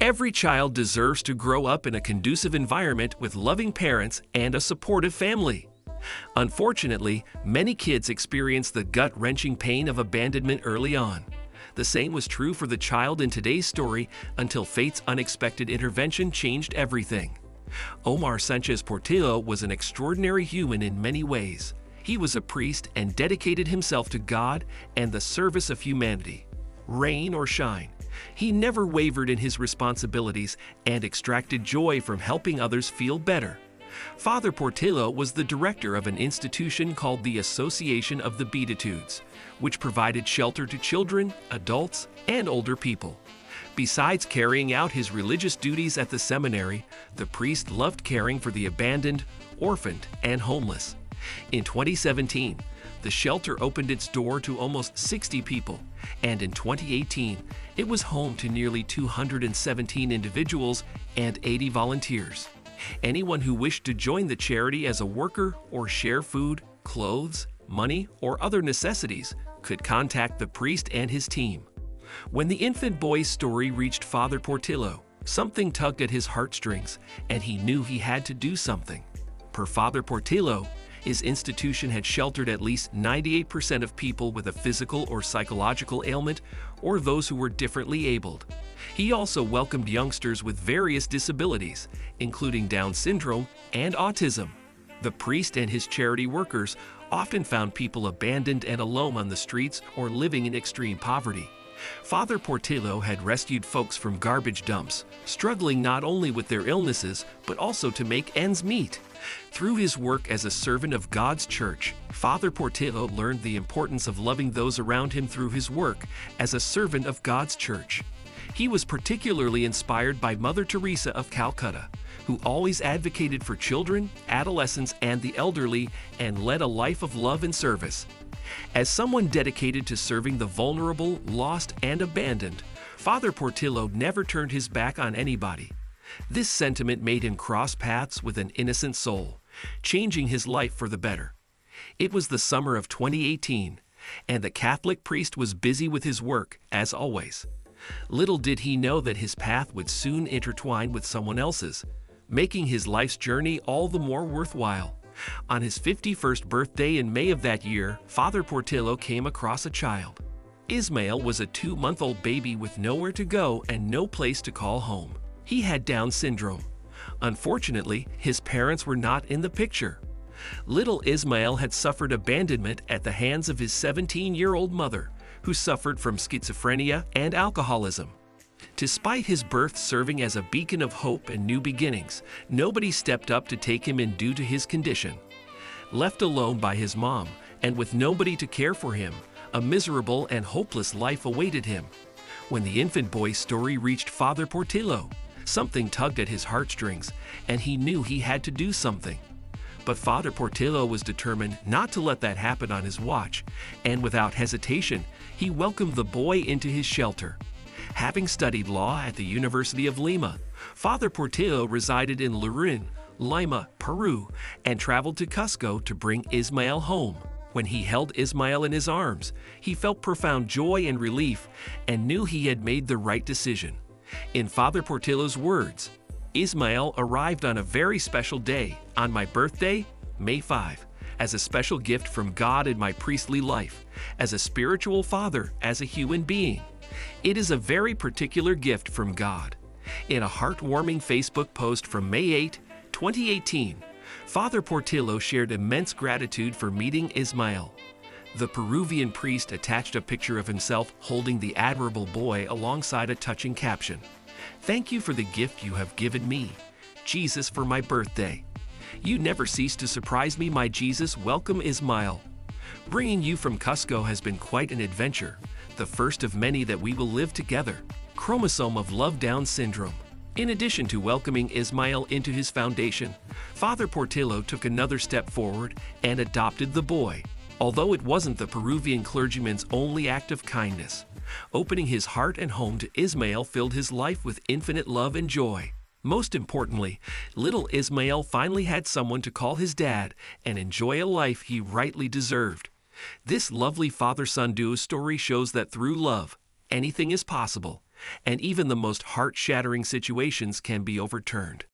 Every child deserves to grow up in a conducive environment with loving parents and a supportive family. Unfortunately, many kids experience the gut-wrenching pain of abandonment early on. The same was true for the child in today's story until fate's unexpected intervention changed everything. Omar Sanchez Portillo was an extraordinary human in many ways. He was a priest and dedicated himself to God and the service of humanity. Rain or shine, he never wavered in his responsibilities and extracted joy from helping others feel better. Father Portillo was the director of an institution called the Association of the Beatitudes, which provided shelter to children, adults, and older people. Besides carrying out his religious duties at the seminary, the priest loved caring for the abandoned, orphaned, and homeless. In 2017, the shelter opened its door to almost 60 people, and in 2018, it was home to nearly 217 individuals and 80 volunteers. Anyone who wished to join the charity as a worker or share food, clothes, money, or other necessities could contact the priest and his team. When the infant boy's story reached Father Portillo, something tugged at his heartstrings, and he knew he had to do something. Per Father Portillo, his institution had sheltered at least 98% of people with a physical or psychological ailment or those who were differently abled. He also welcomed youngsters with various disabilities, including Down syndrome and autism. The priest and his charity workers often found people abandoned and alone on the streets or living in extreme poverty. Father Portillo had rescued folks from garbage dumps, struggling not only with their illnesses, but also to make ends meet. Through his work as a servant of God's church, Father Portillo learned the importance of loving those around him through his work as a servant of God's church. He was particularly inspired by Mother Teresa of Calcutta, who always advocated for children, adolescents, and the elderly and led a life of love and service. As someone dedicated to serving the vulnerable, lost, and abandoned, Father Portillo never turned his back on anybody. This sentiment made him cross paths with an innocent soul, changing his life for the better. It was the summer of 2018, and the Catholic priest was busy with his work, as always. Little did he know that his path would soon intertwine with someone else's, making his life's journey all the more worthwhile. On his 51st birthday in May of that year, Father Portillo came across a child. Ismael was a 2-month-old baby with nowhere to go and no place to call home. He had Down syndrome. Unfortunately, his parents were not in the picture. Little Ismael had suffered abandonment at the hands of his 17-year-old mother, who suffered from schizophrenia and alcoholism. Despite his birth serving as a beacon of hope and new beginnings, nobody stepped up to take him in due to his condition. Left alone by his mom, and with nobody to care for him, a miserable and hopeless life awaited him. When the infant boy's story reached Father Portillo, something tugged at his heartstrings, and he knew he had to do something. But Father Portillo was determined not to let that happen on his watch, and without hesitation, he welcomed the boy into his shelter. Having studied law at the University of Lima, Father Portillo resided in Lurin, Lima, Peru, and traveled to Cusco to bring Ismael home. When he held Ismael in his arms, he felt profound joy and relief and knew he had made the right decision. In Father Portillo's words, Ismael arrived on a very special day, on my birthday, May 5, as a special gift from God in my priestly life, as a spiritual father, as a human being. It is a very particular gift from God. In a heartwarming Facebook post from May 8, 2018, Father Portillo shared immense gratitude for meeting Ismael. The Peruvian priest attached a picture of himself holding the adorable boy alongside a touching caption. "Thank you for the gift you have given me, Jesus, for my birthday. You never cease to surprise me, my Jesus. Welcome, Ismael. Bringing you from Cusco has been quite an adventure, the first of many that we will live together. Chromosome of love, Down syndrome." In addition to welcoming Ismael into his foundation, Father Portillo took another step forward and adopted the boy. Although it wasn't the Peruvian clergyman's only act of kindness, opening his heart and home to Ismael filled his life with infinite love and joy. Most importantly, little Ismael finally had someone to call his dad and enjoy a life he rightly deserved. This lovely father-son duo story shows that through love, anything is possible, and even the most heart-shattering situations can be overturned.